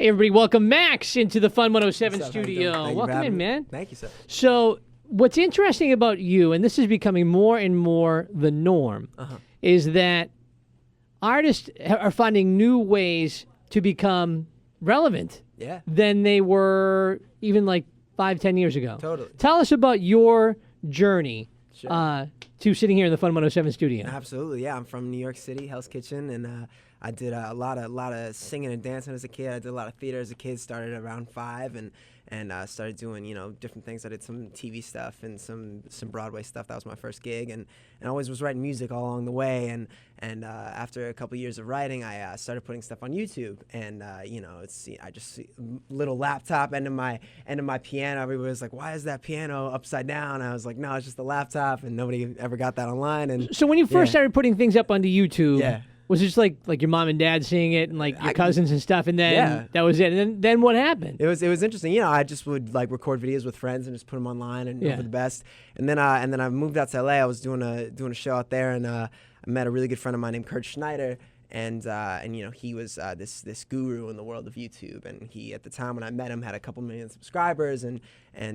Hey, everybody, welcome Max into the Fun 107 What's up? How you studio. doing? Thank you for Welcome having in, me. man. Thank you, sir. So, what's interesting about you, and this is becoming more and more the norm, is that artists are finding new ways to become relevant Yeah. than they were even like 5-10 years ago. Totally. Tell us about your journey Sure. to sitting here in the Fun 107 studio. Absolutely, yeah. I'm from New York City, Hell's Kitchen, and I did a lot of singing and dancing as a kid. I did a lot of theater as a kid. Started around 5, and started doing different things. I did some TV stuff and some Broadway stuff. That was my first gig, and I always was writing music all along the way. And after a couple years of writing, I started putting stuff on YouTube. And I just see little laptop end of my piano. Everybody was like, "Why is that piano upside down?" I was like, "No, it's just the laptop," and nobody ever got that online. And So when you first started putting things up onto YouTube, Yeah. was it just like your mom and dad seeing it and like your cousins and stuff, and then Yeah. that was it? And then what happened? It was interesting. I just would like record videos with friends and just put them online and hope for the best. And then I moved out to LA. I was doing a show out there, and I met a really good friend of mine named Kurt Schneider. And he was this guru in the world of YouTube, and he, at the time when I met him, had a couple million subscribers, and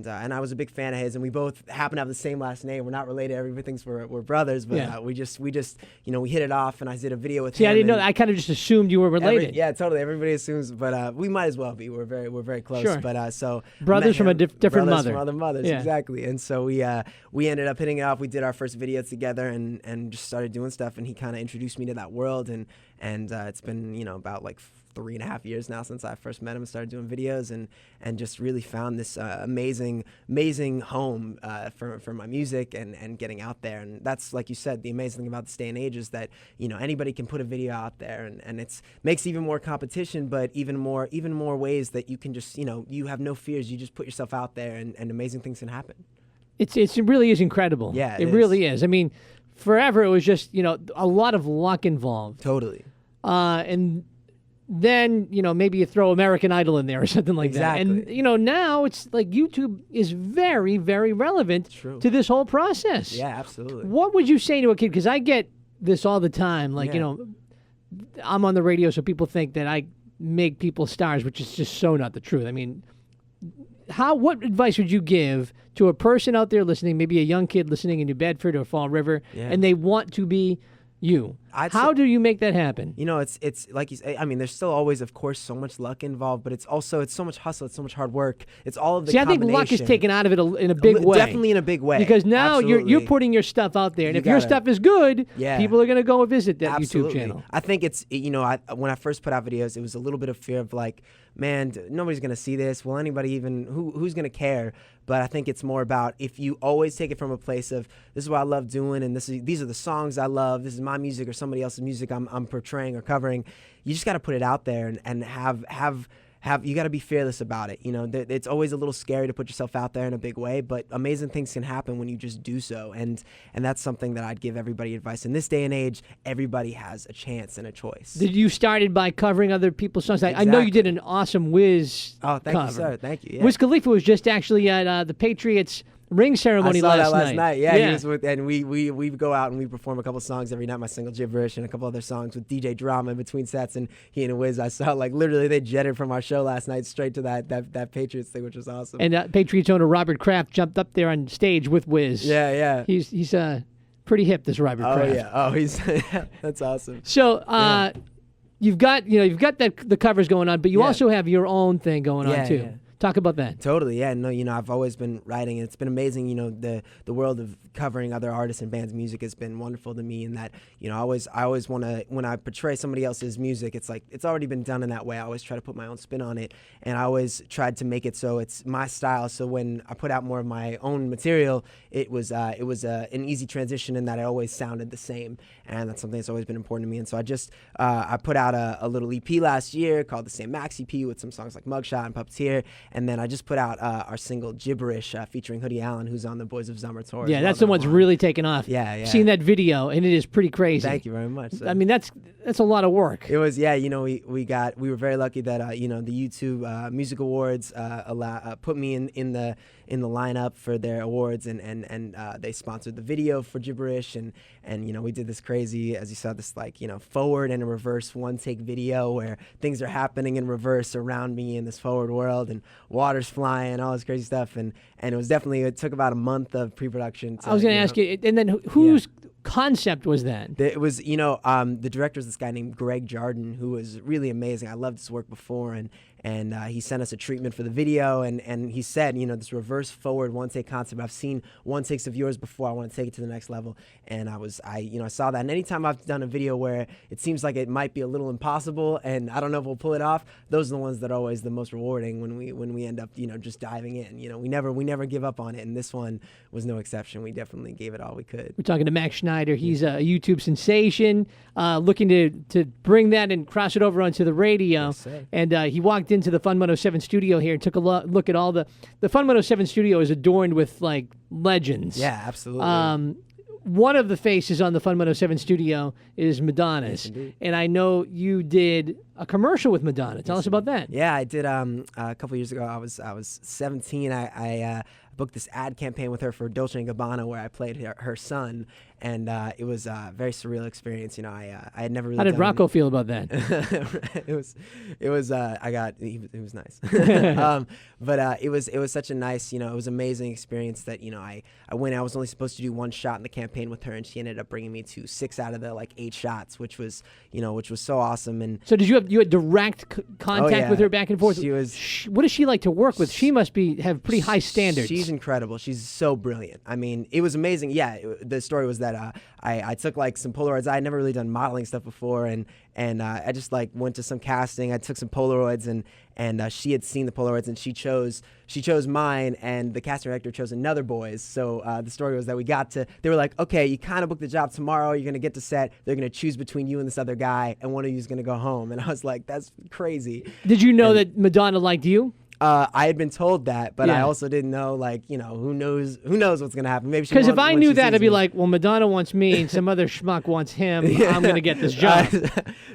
I was a big fan of his, and we both happen to have the same last name. We're not related. Everybody thinks we're brothers, but we just we hit it off, and I did a video with him. See, I didn't know that. I kind of just assumed you were related. Yeah, totally. Everybody assumes, but we might as well be. We're very close. Sure. But so brothers from a different brothers mother. from other mothers, Yeah. exactly. And so we ended up hitting it off. We did our first video together, and just started doing stuff. And he kind of introduced me to that world, and it's been about like 3.5 years now since I first met him and started doing videos, and just really found this amazing home for my music and getting out there. And that's, like you said, the amazing thing about this day and age is that anybody can put a video out there, and it's makes even more competition, but even more ways that you can just you have no fears. You just put yourself out there, and amazing things can happen. It really is incredible. Yeah, it really is. I mean, forever it was just a lot of luck involved. Totally. And then maybe you throw American Idol in there or something like that. And now it's like YouTube is very, very relevant to this whole process. Yeah, absolutely. What would you say to a kid? Because I get this all the time. Like I'm on the radio, so people think that I make people stars, which is just so not the truth. I mean, what advice would you give to a person out there listening, maybe a young kid listening in New Bedford or Fall River, and they want to be you? How do you make that happen? It's like you say. I mean, there's still always, of course, so much luck involved, but it's so much hustle, it's so much hard work. It's all of the I think luck is taken out of it in a big way. Definitely in a big way. Because now you're putting your stuff out there, and if your stuff is good, people are going to go and visit that YouTube channel. I think it's when I first put out videos, it was a little bit of fear of like, man, nobody's going to see this. Will anybody even who's going to care? But I think it's more about if you always take it from a place of this is what I love doing, and these are the songs I love. This is my music or somebody else's music I'm portraying or covering. You just got to put it out there and have you got to be fearless about it. It's always a little scary to put yourself out there in a big way, but amazing things can happen when you just do so. And that's something that I'd give everybody advice. In this day and age, everybody has a chance and a choice. Did you started by covering other people's songs? Exactly. I know you did an awesome Wiz Oh, thank cover. you, sir. Thank you. Yeah. Wiz Khalifa was just actually at the Patriots ring ceremony I saw that last night. Yeah, he was and we go out and we perform a couple songs every night. My single Gibberish and a couple other songs with DJ Drama in between sets, and he and Wiz. I saw like literally they jetted from our show last night straight to that Patriots thing, which was awesome. And Patriots owner Robert Kraft jumped up there on stage with Wiz. Yeah. He's pretty hip, this Robert Kraft. Oh yeah. Oh, he's that's awesome. So you've got the covers going on, but you also have your own thing going on too. Yeah. Talk about that. Totally, yeah. No, I've always been writing, and it's been amazing. The world of covering other artists and bands' music has been wonderful to me. In that, I always want to, when I portray somebody else's music, it's like it's already been done in that way. I always try to put my own spin on it, and I always tried to make it so it's my style. So when I put out more of my own material, it was an easy transition in that it always sounded the same, and that's something that's always been important to me. And so I put out a little EP last year called the Same Max EP with some songs like Mugshot and Puppeteer. And then I just put out our single Gibberish featuring Hoodie Allen, who's on the Boys of Summer tour. Yeah, that's the one's really taken off. Yeah. Seen that video, and it is pretty crazy. Thank you very much. I mean, that's a lot of work. It was, we were very lucky that the YouTube Music Awards put me in the lineup for their awards, and they sponsored the video for Gibberish, and we did this crazy, as you saw, this forward and a reverse one take video where things are happening in reverse around me in this forward world, and water's flying, all this crazy stuff, and it took about a month of pre-production. I was going to ask you, and then whose concept was that? It was, the director is this guy named Greg Jardin, who was really amazing. I loved his work before, and he sent us a treatment for the video, and he said, this reverse forward one take concept, I've seen one takes of yours before, I want to take it to the next level. And I saw that, and anytime I've done a video where it seems like it might be a little impossible and I don't know if we'll pull it off, those are the ones that are always the most rewarding when we end up just diving in. We never give up on it, and this one was no exception. We definitely gave it all we could. We're talking to Max Schneider. He's a YouTube sensation, looking to bring that and cross it over onto the radio. Yes, sir. And he walked into the Fun 107 studio here and took a look at all the Fun 107 studio is adorned with legends. Yeah, absolutely. One of the faces on the Fun 107 studio is Madonna's. Yes, indeed. And I know you did a commercial with Madonna. Tell us about that. Yeah, I did a couple years ago. I was 17. I booked this ad campaign with her for Dolce & Gabbana where I played her son, and it was a very surreal experience. I had never really. How did Rocco feel about that? It was he was nice. But it was such a nice, it was an amazing experience that, I went. I was only supposed to do one shot in the campaign with her, and she ended up bringing me to 6 out of the 8 shots, which was so awesome. And so did you had direct contact with her back and forth? She was. What is she like to work with? She must have pretty high standards. She's incredible. She's so brilliant. I mean, it was amazing. Yeah, the story was that I took some Polaroids. I had never really done modeling stuff before, and I just went to some casting. I took some Polaroids, and she had seen the Polaroids, and she chose mine, and the casting director chose another boy's. So the story was that they were like, okay, you kind of booked the job tomorrow. You're gonna get to set. They're gonna choose between you and this other guy, and one of you is gonna go home. And I was like, that's crazy. Did you know that Madonna liked you? I had been told that, but Yeah. I also didn't know, who knows what's going to happen. Maybe Because if I knew that, I'd be like, well, Madonna wants me and some other schmuck wants him. I'm going to get this job.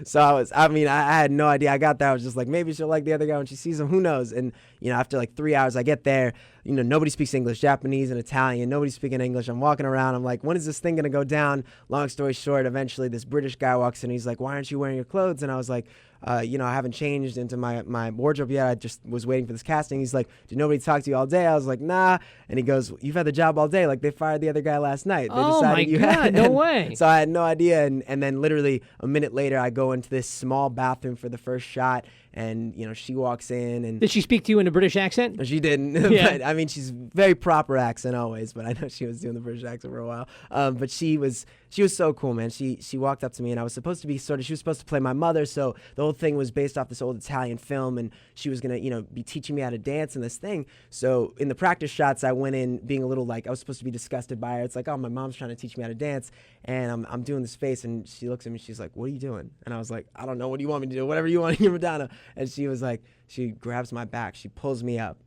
So I had no idea. I got there. I was just like, maybe she'll like the other guy when she sees him. Who knows? And, after 3 hours, I get there. Nobody speaks English, Japanese and Italian. Nobody's speaking English. I'm walking around. I'm like, when is this thing going to go down? Long story short, eventually this British guy walks in. He's like, why aren't you wearing your clothes? And I was like, I haven't changed into my wardrobe yet. I just was waiting for this casting. He's like, did nobody talk to you all day? I was like, nah. And he goes, you've had the job all day. They fired the other guy last night. They decided you had. No way. So I had no idea. And then literally a minute later, I go into this small bathroom for the first shot. And, she walks in. And did she speak to you in a British accent? She didn't. Yeah. But, I mean, she's very proper accent always, but I know she was doing the British accent for a while. But she was so cool, man. She walked up to me, and I was supposed to be she was supposed to play my mother, so the whole thing was based off this old Italian film, and she was going to, be teaching me how to dance in this thing. So in the practice shots, I went in being a little I was supposed to be disgusted by her. It's like, oh, my mom's trying to teach me how to dance, and I'm doing this face, and she looks at me, she's like, what are you doing? And I was like, I don't know, what do you want me to do? Whatever you want, you're Madonna. And she was like, she grabs my back, she pulls me up,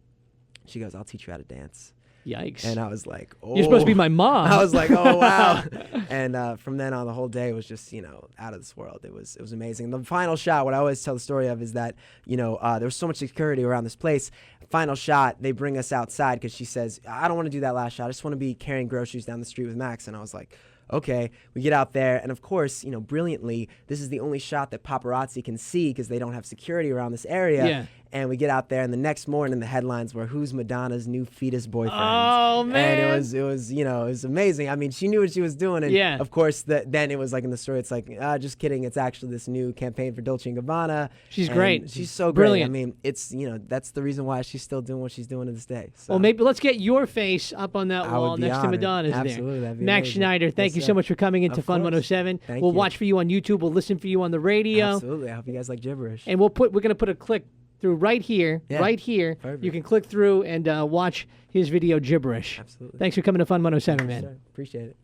she goes, I'll teach you how to dance. Yikes. And I was like, oh. You're supposed to be my mom. I was like, oh, wow. And from then on, the whole day was just, out of this world. It was amazing. The final shot, what I always tell the story of is that, there was so much security around this place. Final shot, they bring us outside because she says, I don't want to do that last shot. I just want to be carrying groceries down the street with Max. And I was like, okay. We get out there, and of course, brilliantly, this is the only shot that paparazzi can see because they don't have security around this area. Yeah. And we get out there, and the next morning, the headlines were, "Who's Madonna's new fetus boyfriend?" Oh man! And it was amazing. I mean, she knew what she was doing, and yeah. Of course, then it was in the story. It's like, just kidding. It's actually this new campaign for Dolce & Gabbana. She's great. She's so brilliant. Great. I mean, it's that's the reason why she's still doing what she's doing to this day. So. Well, maybe let's get your face up on that wall next to Madonna's. Absolutely, that'd be Max amazing. Schneider, thank you so much for coming into Fun 107. We'll watch for you on YouTube. We'll listen for you on the radio. Absolutely. I hope you guys like Gibberish. And we're gonna put a click through right here. Perfect. You can click through and watch his video Gibberish. Absolutely. Thanks for coming to Fun 107, man. Sure. Appreciate it.